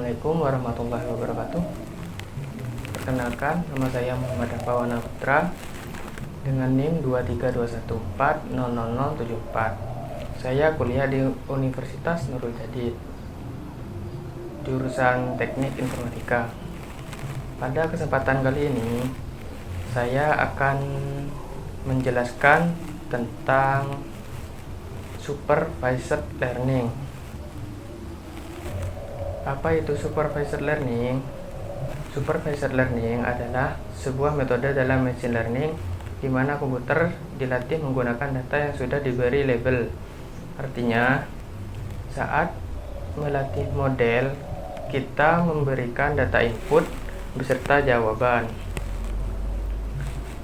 Assalamualaikum warahmatullahi wabarakatuh. Perkenalkan, nama saya Muhammad Afawana Putra dengan NIM 23214000074. Saya kuliah di Universitas Nurul Jadid, jurusan Teknik Informatika. Pada kesempatan kali ini, saya akan menjelaskan tentang supervised learning. Apa itu supervised learning? Supervised learning adalah sebuah metode dalam machine learning di mana komputer dilatih menggunakan data yang sudah diberi label. Artinya, saat melatih model, kita memberikan data input beserta jawaban.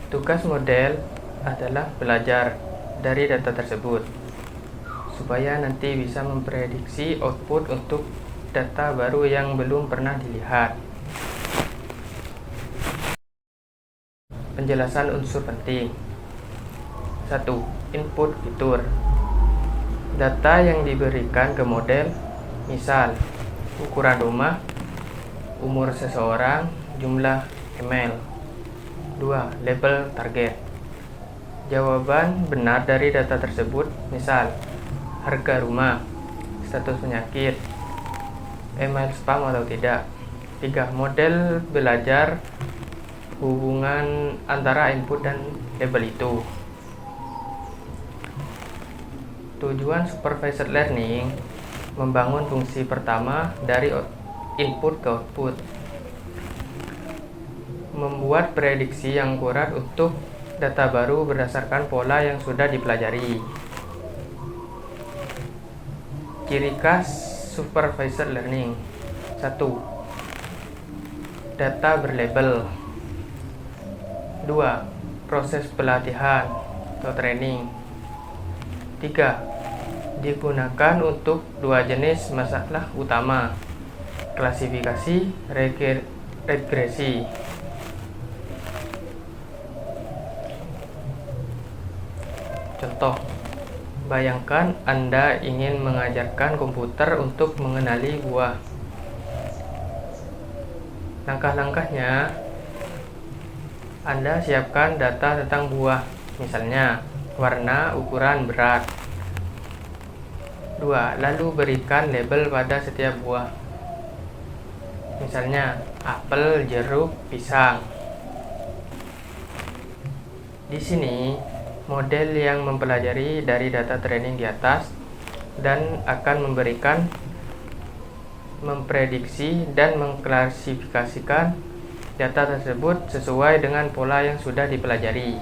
Tugas model adalah belajar dari data tersebut supaya nanti bisa memprediksi output untuk data baru yang belum pernah dilihat. Penjelasan unsur penting. 1. Input fitur. Data yang diberikan ke model, misal ukuran rumah, umur seseorang, jumlah email. 2. Label target. Jawaban benar dari data tersebut, misal harga rumah, status penyakit, email spam atau tidak. 3. Model belajar hubungan antara input dan label itu. Tujuan supervised learning membangun fungsi pertama dari input ke output, membuat prediksi yang akurat untuk data baru berdasarkan pola yang sudah dipelajari. Ciri khas supervised learning. 1. Data berlabel. 2. Proses pelatihan atau training. 3. Digunakan untuk dua jenis masalah utama, klasifikasi, regresi. Contoh, bayangkan Anda ingin mengajarkan komputer untuk mengenali buah. Langkah-langkahnya, Anda siapkan data tentang buah, misalnya warna, ukuran, berat. 2. Lalu berikan label pada setiap buah, misalnya apel, jeruk, pisang. Di sini, model yang mempelajari dari data training di atas dan akan memprediksi dan mengklasifikasikan data tersebut sesuai dengan pola yang sudah dipelajari.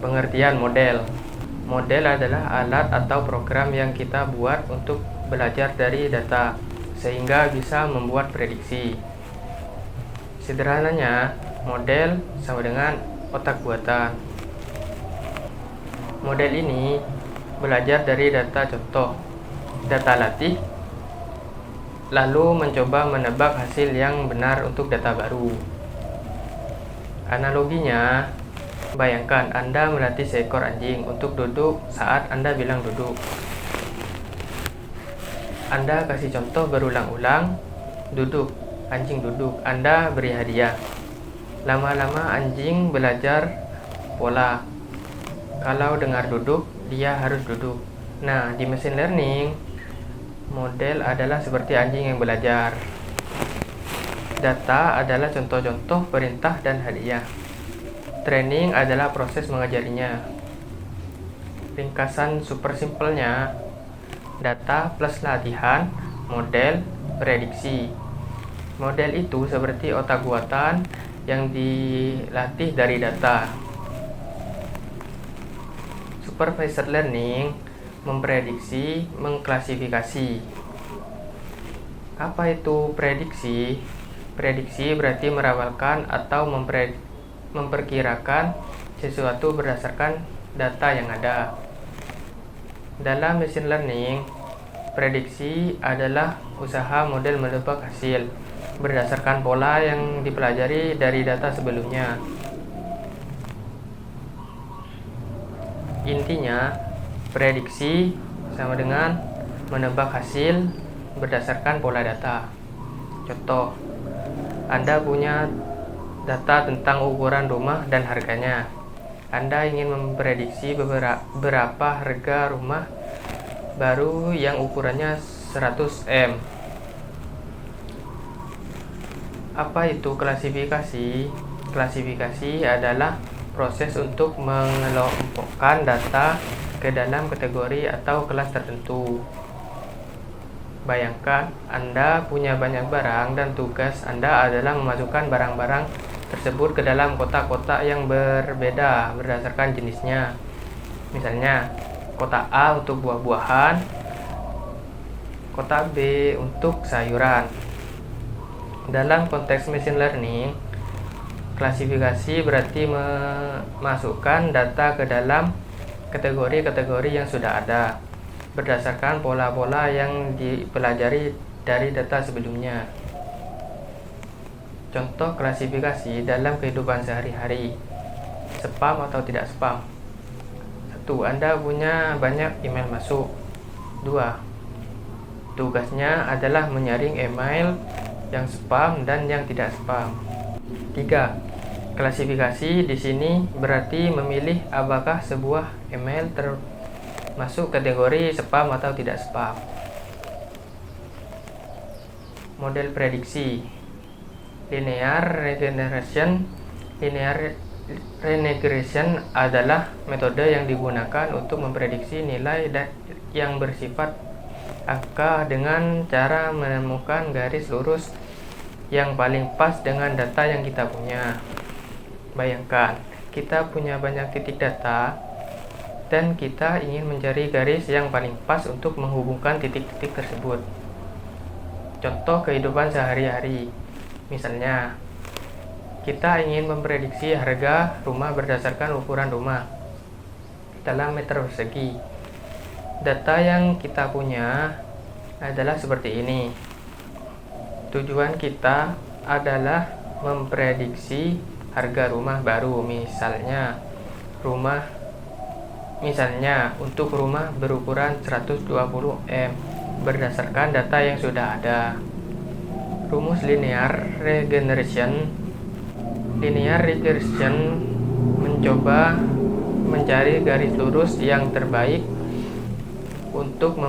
Pengertian model. Model adalah alat atau program yang kita buat untuk belajar dari data sehingga bisa membuat prediksi. Sederhananya, model sama dengan otak buatan. Model ini belajar dari data contoh, data latih, lalu mencoba menebak hasil yang benar untuk data baru. Analoginya, bayangkan Anda melatih seekor anjing untuk duduk saat Anda bilang duduk. Anda kasih contoh berulang-ulang, duduk, anjing duduk, Anda beri hadiah. Lama-lama anjing belajar pola. Kalau dengar duduk, dia harus duduk. Nah, di machine learning, model adalah seperti anjing yang belajar. Data adalah contoh-contoh perintah dan hadiah. Training adalah proses mengajarinya. Ringkasan super simpelnya, data plus latihan, model, prediksi. Model itu seperti otak buatan yang dilatih dari data. Supervised learning memprediksi, mengklasifikasi. Apa itu prediksi? Prediksi berarti meramalkan atau memperkirakan sesuatu berdasarkan data yang ada. Dalam machine learning, prediksi adalah usaha model menebak hasil berdasarkan pola yang dipelajari dari data sebelumnya. Intinya, prediksi sama dengan menebak hasil berdasarkan pola data. Contoh, Anda punya data tentang ukuran rumah dan harganya. Anda ingin memprediksi berapa harga rumah baru yang ukurannya 100 M. Apa itu klasifikasi? Klasifikasi adalah proses untuk mengelompokkan data ke dalam kategori atau kelas tertentu. Bayangkan Anda punya banyak barang dan tugas Anda adalah memasukkan barang-barang tersebut ke dalam kotak-kotak yang berbeda berdasarkan jenisnya. Misalnya, kotak A untuk buah-buahan, kotak B untuk sayuran. Dalam konteks machine learning, klasifikasi berarti memasukkan data ke dalam kategori-kategori yang sudah ada berdasarkan pola-pola yang dipelajari dari data sebelumnya. Contoh klasifikasi dalam kehidupan sehari-hari. Spam atau tidak spam. 1. Anda punya banyak email masuk. 2. Tugasnya adalah menyaring email yang spam dan yang tidak spam. 3. Klasifikasi di sini berarti memilih apakah sebuah email termasuk kategori spam atau tidak spam. Model prediksi. Linear regression adalah metode yang digunakan untuk memprediksi nilai yang bersifat angka dengan cara menemukan garis lurus yang paling pas dengan data yang kita punya. Bayangkan, kita punya banyak titik data dan kita ingin mencari garis yang paling pas untuk menghubungkan titik-titik tersebut. Contoh kehidupan sehari-hari. Misalnya, kita ingin memprediksi harga rumah berdasarkan ukuran rumah dalam meter persegi. Data yang kita punya adalah seperti ini. Tujuan kita adalah memprediksi harga rumah baru, misalnya untuk rumah berukuran 120 M berdasarkan data yang sudah ada. Rumus linear regression mencoba mencari garis lurus yang terbaik untuk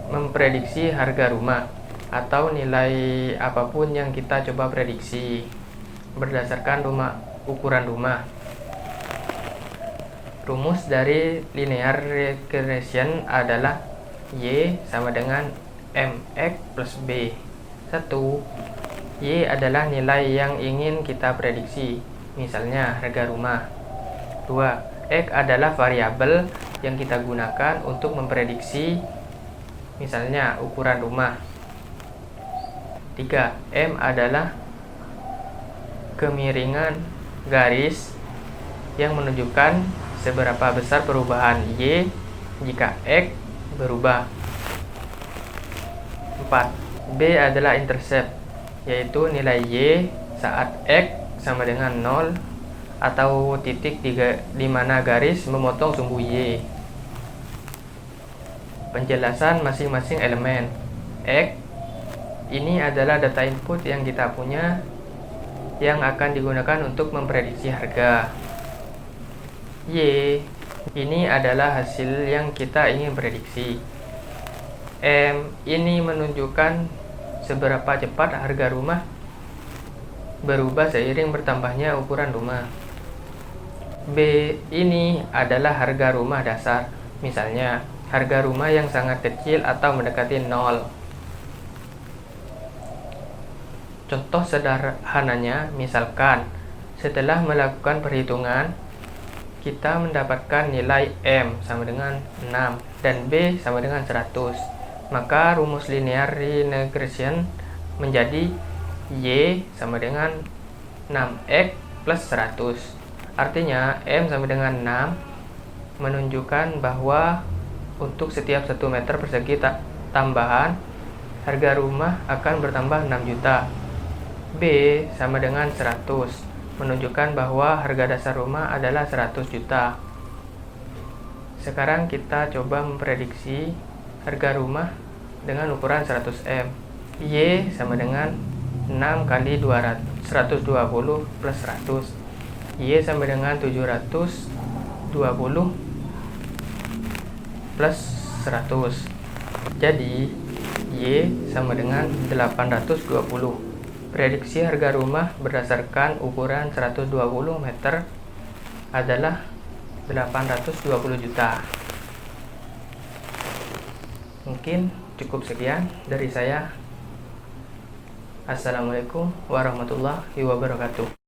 memprediksi harga rumah atau nilai apapun yang kita coba prediksi berdasarkan ukuran rumah. Rumus dari linear regression adalah Y sama dengan MX plus B. 1. Y adalah nilai yang ingin kita prediksi, misalnya harga rumah. 2. X adalah variabel yang kita gunakan untuk memprediksi, misalnya ukuran rumah. 3. M adalah kemiringan garis yang menunjukkan seberapa besar perubahan Y jika X berubah. 4. B adalah intercept, yaitu nilai Y saat X sama dengan 0 atau titik di mana garis memotong sumbu Y. Penjelasan masing-masing elemen. X ini adalah data input yang kita punya yang akan digunakan untuk memprediksi harga. Y ini adalah hasil yang kita ingin prediksi. M ini menunjukkan seberapa cepat harga rumah berubah seiring bertambahnya ukuran rumah. B ini adalah harga rumah dasar, misalnya harga rumah yang sangat kecil atau mendekati 0. Contoh sederhananya, misalkan setelah melakukan perhitungan, kita mendapatkan nilai M sama dengan 6 dan B sama dengan 100. Maka rumus linear regression menjadi Y sama dengan 6X plus 100. Artinya M sama dengan 6 menunjukkan bahwa untuk setiap 1 meter persegi tambahan, harga rumah akan bertambah 6 juta. B sama dengan 100 menunjukkan bahwa harga dasar rumah adalah 100 juta. Sekarang kita coba memprediksi harga rumah dengan ukuran 100 M. Y sama dengan 6 kali 120 plus 100. Y sama dengan 720 plus 100. Jadi Y sama dengan 820. Prediksi harga rumah berdasarkan ukuran 120 meter adalah 820 juta. Mungkin cukup sekian dari saya. Assalamualaikum warahmatullahi wabarakatuh.